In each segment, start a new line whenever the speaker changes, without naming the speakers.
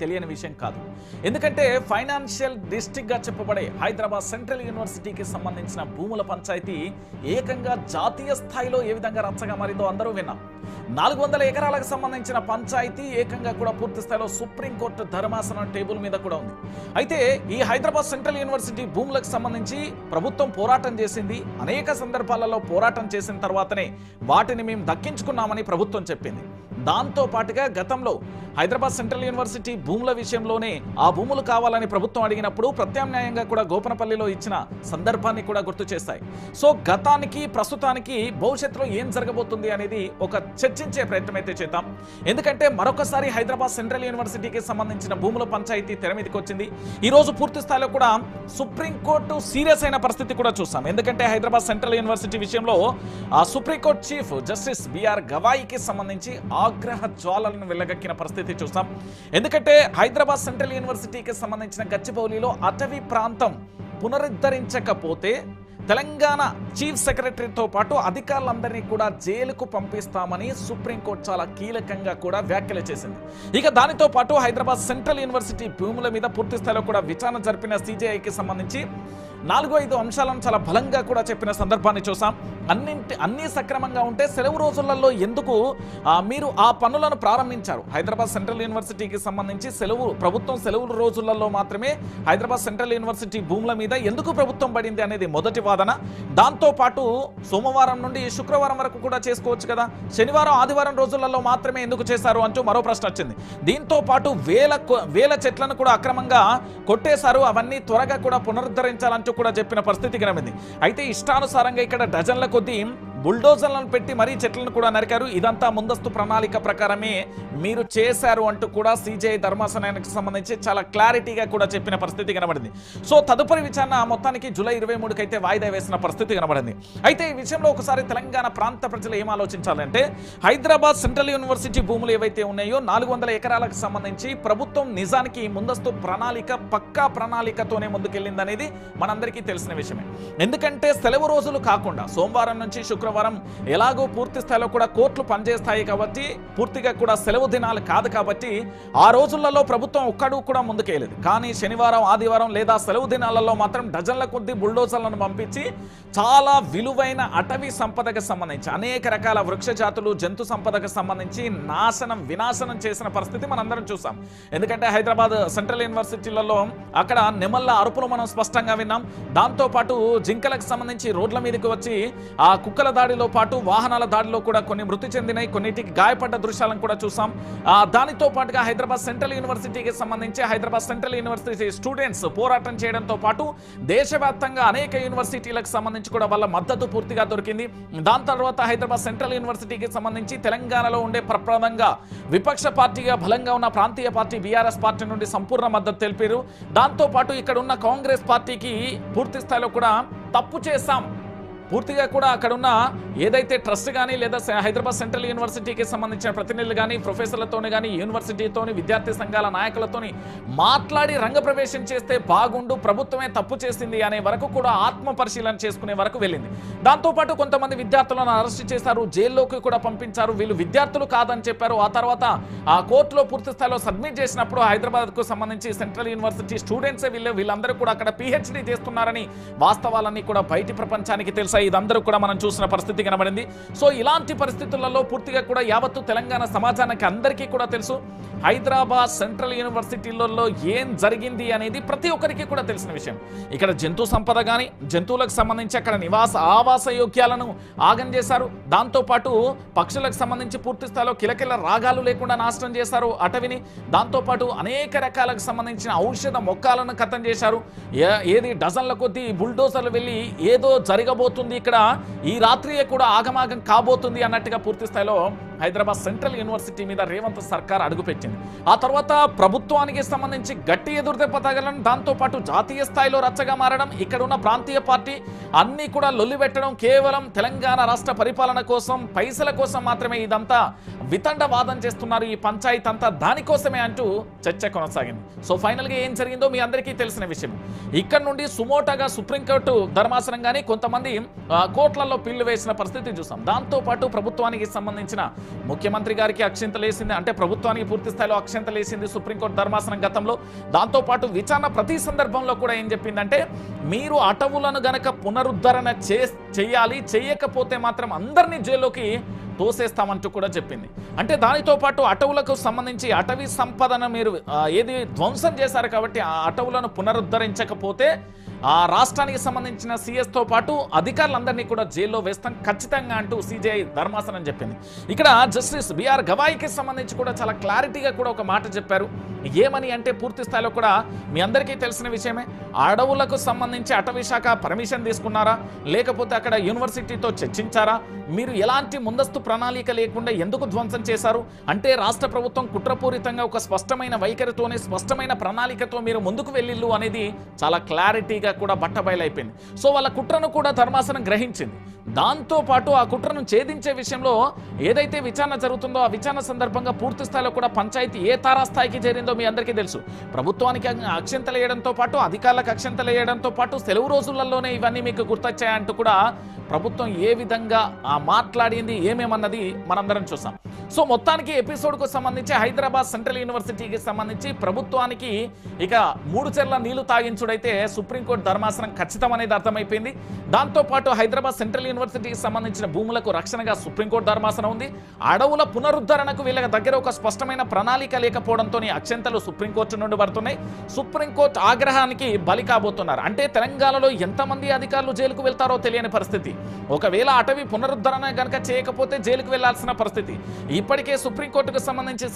తెలియని విషయం కాదు. ఎందుకంటే ఫైనాన్షియల్ డిస్ట్రిక్ట్గా చెప్పబడే హైదరాబాద్ సెంట్రల్ యూనివర్సిటీకి సంబంధించిన భూముల పంచాయతీ ఏకంగా జాతీయ స్థాయిలో ఏ విధంగా రచ్చగా మారిందో అందరూ విన్నాం. 400 ఎకరాలకు సంబంధించిన పంచాయతీ ఏకంగా కూడా పూర్తి స్థాయిలో సుప్రీంకోర్టు ధర్మాసనం టేబుల్ మీద కూడా ఉంది. అయితే ఈ హైదరాబాద్ సెంట్రల్ యూనివర్సిటీ భూములకు సంబంధించి ప్రభుత్వం పోరాటం చేసింది. అనేక సందర్భాలలో పోరాటం చేసిన తర్వాతనే వాటిని మేము దక్కించుకున్నామని ప్రభుత్వం చెప్పింది. దాంతో పాటుగా గతంలో హైదరాబాద్ సెంట్రల్ యూనివర్సిటీ భూముల విషయంలోనే ఆ భూములు కావాలని ప్రభుత్వం అడిగినప్పుడు ప్రత్యామ్నాయంగా కూడా గోపనపల్లిలో ఇచ్చిన సందర్భాన్ని కూడా గుర్తు చేస్తాయి. సో గతానికి ప్రస్తుతానికి భవిష్యత్తులో ఏం జరగబోతుంది అనేది ఒక చర్చించే ప్రయత్నం అయితే చేద్దాం. ఎందుకంటే మరొకసారి హైదరాబాద్ సెంట్రల్ యూనివర్సిటీకి సంబంధించిన భూముల పంచాయతీ తెర మీదకి వచ్చింది. ఈ రోజు పూర్తి స్థాయిలో కూడా సుప్రీంకోర్టు సీరియస్ అయిన పరిస్థితి కూడా చూస్తాం. ఎందుకంటే హైదరాబాద్ సెంట్రల్ యూనివర్సిటీ విషయంలో ఆ సుప్రీంకోర్టు చీఫ్ జస్టిస్ బిఆర్ గవాయికి సంబంధించి ఆగ్రహ జ్వాలను వెళ్లగక్కిన పరిస్థితి చూస్తాం. ఎందుకంటే హైదరాబాద్ సెంట్రల్ యూనివర్సిటీకి సంబంధించిన గచ్చిబౌలిలో అటవీ ప్రాంతం పునరుద్ధరించకపోతే తెలంగాణ చీఫ్ సెక్రటరీతో పాటు అధికారులందరినీ కూడా జైలుకు పంపిస్తామని సుప్రీంకోర్టు చాలా కీలకంగా కూడా వ్యాఖ్యలు చేసింది. ఇక దానితో పాటు హైదరాబాద్ సెంట్రల్ యూనివర్సిటీ భూముల మీద పూర్తి స్థాయిలో కూడా విచారణ జరిపిన సిజేఐకి సంబంధించి 4-5 అంశాలను చాలా బలంగా కూడా చెప్పిన సందర్భాన్ని చూసాం. అన్ని సక్రమంగా ఉంటే సెలవు రోజులలో ఎందుకు మీరు ఆ పనులను ప్రారంభించారు? హైదరాబాద్ సెంట్రల్ యూనివర్సిటీకి సంబంధించి ప్రభుత్వం సెలవు రోజులలో మాత్రమే హైదరాబాద్ సెంట్రల్ యూనివర్సిటీ భూముల మీద ఎందుకు ప్రభుత్వం పడింది అనేది మొదటి వాదన. దాంతో పాటు సోమవారం నుండి శుక్రవారం వరకు కూడా చేసుకోవచ్చు కదా, శనివారం ఆదివారం రోజులలో మాత్రమే ఎందుకు చేశారు అంటూ మరో ప్రశ్న వచ్చింది. దీంతో పాటు వేల చెట్లను కూడా అక్రమంగా కొట్టేశారు, అవన్నీ త్వరగా కూడా పునరుద్ధరించాలంటూ కూడా చెప్పిన పరిస్థితి కనబడింది. అయితే ఇష్టానుసారంగా ఇక్కడ డజన్ల కొద్దీ బుల్డోజర్లను పెట్టి మరీ చెట్లను కూడా నరికారు. ఇదంతా ముందస్తు ప్రణాళిక ప్రకారమే మీరు చేశారు అంటూ కూడా సిజేఐ ధర్మాసనానికి సంబంధించి చాలా క్లారిటీగా కూడా చెప్పిన పరిస్థితి కనబడింది. సో తదుపరి విచారణ మొత్తానికి జూలై 23కి అయితే వాయిదా వేసిన పరిస్థితి కనబడింది. అయితే ఈ విషయంలో ఒకసారి తెలంగాణ ప్రాంత ప్రజలు ఏం ఆలోచించాలంటే, హైదరాబాద్ సెంట్రల్ యూనివర్సిటీ భూములు ఏవైతే ఉన్నాయో 400 ఎకరాలకు సంబంధించి ప్రభుత్వం నిజానికి ముందస్తు ప్రణాళిక పక్కా ప్రణాళికతోనే ముందుకెళ్ళిందనేది మనందరికీ తెలిసిన విషయమే. ఎందుకంటే సెలవు రోజులు కాకుండా సోమవారం నుంచి శుక్రవారం ఎలాగో పూర్తి స్థాయిలో కూడా కోర్టులు పనిచేస్తాయి కాబట్టి పూర్తిగా కూడా సెలవు దినాలు కాదు కాబట్టి ఆ రోజులలో ప్రభుత్వం ఒక్కడు కూడా ముందుకెళ్ళలేదు. కానీ శనివారం ఆదివారం లేదా సెలవు దినాలలో మాత్రం డజన్ల కొద్ది బుల్డోజర్లను పంపించి చాలా విలువైన అటవీ సంపదకు సంబంధించి అనేక రకాల వృక్ష జాతులు జంతు సంపదకు సంబంధించి వినాశనం చేసిన పరిస్థితి మనందరం చూసాం. ఎందుకంటే హైదరాబాద్ సెంట్రల్ యూనివర్సిటీలలో అక్కడ నెమళ్ళ అరుపులు మనం స్పష్టంగా విన్నాం. దాంతో పాటు జింకలకు సంబంధించి రోడ్ల మీదకి వచ్చి ఆ కుక్కల దాడిలో పాటు వాహనాల దాడిలో కూడా కొన్ని మృతి చెందినాయి, కొన్నిటికి గాయపడ్డ దృశ్యాలను కూడా చూసాం. దానితో పాటుగా హైదరాబాద్ సెంట్రల్ యూనివర్సిటీకి సంబంధించి హైదరాబాద్ సెంట్రల్ యూనివర్సిటీ స్టూడెంట్స్ పోరాటం చేయడంతో పాటు దేశవ్యాప్తంగా అనేక యూనివర్సిటీలకు సంబంధించి కూడా వాళ్ళ మద్దతు పూర్తిగా దొరికింది. దాని తర్వాత హైదరాబాద్ సెంట్రల్ యూనివర్సిటీకి సంబంధించి తెలంగాణలో ఉండే ప్రప్రదంగా విపక్ష పార్టీగా బలంగా ఉన్న ప్రాంతీయ పార్టీ బీఆర్ఎస్ పార్టీ నుండి సంపూర్ణ మద్దతు తెలిపారు. దాంతో పాటు ఇక్కడ ఉన్న కాంగ్రెస్ పార్టీకి పూర్తి స్థాయిలో కూడా తప్పు చేశాం, పూర్తిగా కూడా అక్కడున్న ఏదైతే ట్రస్ట్ కానీ లేదా హైదరాబాద్ సెంట్రల్ యూనివర్సిటీకి సంబంధించిన ప్రతినిధులు కానీ ప్రొఫెసర్లతోని కానీ యూనివర్సిటీతోని విద్యార్థి సంఘాల నాయకులతోని మాట్లాడి రంగప్రవేశం చేస్తే బాగుండు, ప్రభుత్వమే తప్పు చేసింది అనే వరకు కూడా ఆత్మ పరిశీలన చేసుకునే వరకు వెళ్ళింది. దాంతోపాటు కొంతమంది విద్యార్థులను అరెస్ట్ చేశారు, జైల్లోకి కూడా పంపించారు. వీళ్ళు విద్యార్థులు కాదని చెప్పారు. ఆ తర్వాత ఆ కోర్టులో పూర్తి స్థాయిలో సబ్మిట్ చేసినప్పుడు హైదరాబాద్కు సంబంధించి సెంట్రల్ యూనివర్సిటీ స్టూడెంట్సే వీళ్ళందరూ కూడా అక్కడ పిహెచ్డి చేస్తున్నారని వాస్తవాలన్నీ కూడా బయటి ప్రపంచానికి తెలుసు. ఇదందరూ కూడా మనం చూసిన పరిస్థితి కనబడింది. సో ఇలాంటి పరిస్థితులలో పూర్తిగా కూడా యావత్తు తెలంగాణ సమాజానికి అందరికీ కూడా తెలుసు హైదరాబాద్ సెంట్రల్ యూనివర్సిటీలలో ఏం జరిగింది అనేది ప్రతి ఒక్కరికి కూడా తెలిసిన విషయం. ఇక్కడ జంతు సంపద కానీ జంతువులకు సంబంధించి అక్కడ ఆవాస యోగ్యాలను ఆగం చేశారు. దాంతోపాటు పక్షులకు సంబంధించి పూర్తి స్థాయిలో కిలకిల రాగాలు లేకుండా నాశనం చేశారు అటవిని. దాంతోపాటు అనేక రకాలకు సంబంధించిన ఔషధ మొక్కలను ఖతం చేశారు. ఏది డజన్ల కొద్దీ బుల్డోజర్లు వెళ్ళి ఏదో జరగబోతుంది, ఇక్కడ ఈ రాత్రియే కూడా ఆగమాగం కాబోతుంది అన్నట్టుగా పూర్తి స్థాయిలో హైదరాబాద్ సెంట్రల్ యూనివర్సిటీ మీద రేవంత్ సర్కార్ అడుగుపెట్టింది. ఆ తర్వాత ప్రభుత్వానికి సంబంధించి గట్టి ఎదురుదెబ్బ తగలడం, దాంతోపాటు జాతీయ స్థాయిలో రచ్చగా మారడం, ఇక్కడ ఉన్న ప్రాంతీయ పార్టీ అన్నీ కూడా లొల్లిపెట్టడం, కేవలం తెలంగాణ రాష్ట్ర పరిపాలన కోసం పైసల కోసం మాత్రమే ఇదంతా వితండవాదం చేస్తున్నారు, ఈ పంచాయతీ అంతా దానికోసమే అంటూ చర్చ కొనసాగింది. సో ఫైనల్గా ఏం జరిగిందో మీ అందరికీ తెలిసిన విషయం. ఇక్కడ నుండి సుమోటాగా సుప్రీంకోర్టు ధర్మాసనం కానీ కొంతమంది కోర్టులలో పిల్లు వేసిన పరిస్థితి చూసాం. దాంతోపాటు ప్రభుత్వానికి సంబంధించిన ముఖ్యమంత్రి గారికి అక్షింతలేసింది, అంటే ప్రభుత్వానికి పూర్తి స్థాయిలో అక్షింతలేసింది సుప్రీంకోర్టు ధర్మాసనం గతంలో. దాంతోపాటు విచారణ ప్రతి సందర్భంలో కూడా ఏం చెప్పిందంటే, మీరు అటవులను గనక పునరుద్ధరణ చేయాలి, చేయకపోతే మాత్రం అందరినీ జైల్లోకి తోసేస్తామంటూ కూడా చెప్పింది. అంటే దానితో పాటు అటవులకు సంబంధించి అటవీ సంపదను మీరు ఏది ధ్వంసం చేశారు కాబట్టి ఆ అటవులను పునరుద్ధరించకపోతే ఆ రాష్ట్రానికి సంబంధించిన సీఎస్తో పాటు అధికారులందరినీ కూడా జైల్లో వేస్తాం ఖచ్చితంగా అంటూ సిజేఐ ధర్మాసనం చెప్పింది. ఇక్కడ జస్టిస్ బిఆర్ గవాయికి సంబంధించి కూడా చాలా క్లారిటీగా కూడా ఒక మాట చెప్పారు. ఏమని అంటే, పూర్తి స్థాయిలో కూడా మీ అందరికీ తెలిసిన విషయమే, అడవులకు సంబంధించి అటవీ శాఖ పర్మిషన్ తీసుకున్నారా, లేకపోతే అక్కడ యూనివర్సిటీతో చర్చించారా, మీరు ఎలాంటి ముందస్తు ప్రణాళిక లేకుండా ఎందుకు ధ్వంసం చేశారు అంటే, రాష్ట్ర ప్రభుత్వం కుట్రపూరితంగా ఒక స్పష్టమైన వైఖరితోనే స్పష్టమైన ప్రణాళికతో మీరు ముందుకు వెళ్ళిల్లు అనేది చాలా క్లారిటీగా కూడా బట్టబయలైపోయింది. సో వాళ్ళ కుట్రను కూడా ధర్మాసనం గ్రహించింది. దాంతోపాటు ఆ కుట్రను ఛేదించే విషయంలో ఏదైతే విచారణ జరుగుతుందో ఆ విచారణ సందర్భంగా పూర్తి స్థాయిలో కూడా పంచాయతీ ఏ తారాస్థాయికి చేరిందో మీ అందరికీ తెలుసు. ప్రభుత్వానికి అక్షింతలు వేయడంతో పాటు, అధికారులకు అక్షింతలు వేయడంతో పాటు సెలవు రోజులలోనే ఇవన్నీ మీకు గుర్తొచ్చాయంటూ కూడా ప్రభుత్వం ఏ విధంగా మాట్లాడింది ఏమేమన్నది మనందరం చూసాం. సో మొత్తానికి ఎపిసోడ్కు సంబంధించి హైదరాబాద్ సెంట్రల్ యూనివర్సిటీకి సంబంధించి ప్రభుత్వానికి ఇక 3 చెర్ల నీళ్లు తాగించుడైతే సుప్రీంకోర్టు ధర్మాసనం ఖచ్చితం అనేది అర్థమైపోయింది. దాంతోపాటు హైదరాబాద్ సెంట్రల్ యూనివర్సిటీకి సంబంధించిన భూములకు రక్షణగా సుప్రీంకోర్టు ధర్మాసనం ఉంది. అడవుల పునరుద్ధరణకు వీళ్ళ దగ్గర ఒక స్పష్టమైన ప్రణాళిక లేకపోవడంతో అక్షంతలు సుప్రీంకోర్టు నుండి పడుతున్నాయి. సుప్రీంకోర్టు ఆగ్రహానికి బలి కాబోతున్నారు. అంటే తెలంగాణలో ఎంతమంది అధికారులు జైలుకు వెళ్తారో తెలియని పరిస్థితి. ఒకవేళ అటవీ పునరుద్ధరణ గనక చేయకపోతే జైలుకు వెళ్లాల్సిన పరిస్థితి. ఇప్పటికే సుప్రీంకోర్టుకు సంబంధించి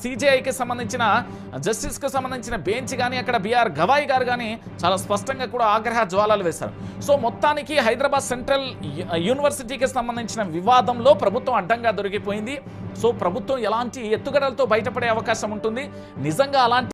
సిజేఐకి సంబంధించిన జస్టిస్కు సంబంధించిన బెంచ్ కానీ అక్కడ బిఆర్ గవాయి గారు కానీ చాలా స్పష్టంగా కూడా ఆగ్రహ జ్వాలాలు వేశారు. సో మొత్తానికి హైదరాబాద్ సెంట్రల్ యూనివర్సిటీకి సంబంధించిన వివాదంలో ప్రభుత్వం అడ్డంగా దొరికిపోయింది. సో ప్రభుత్వం ఎలాంటి ఎత్తుగడలతో బయటపడే అవకాశం ఉంటుంది. నిజంగా అలాంటి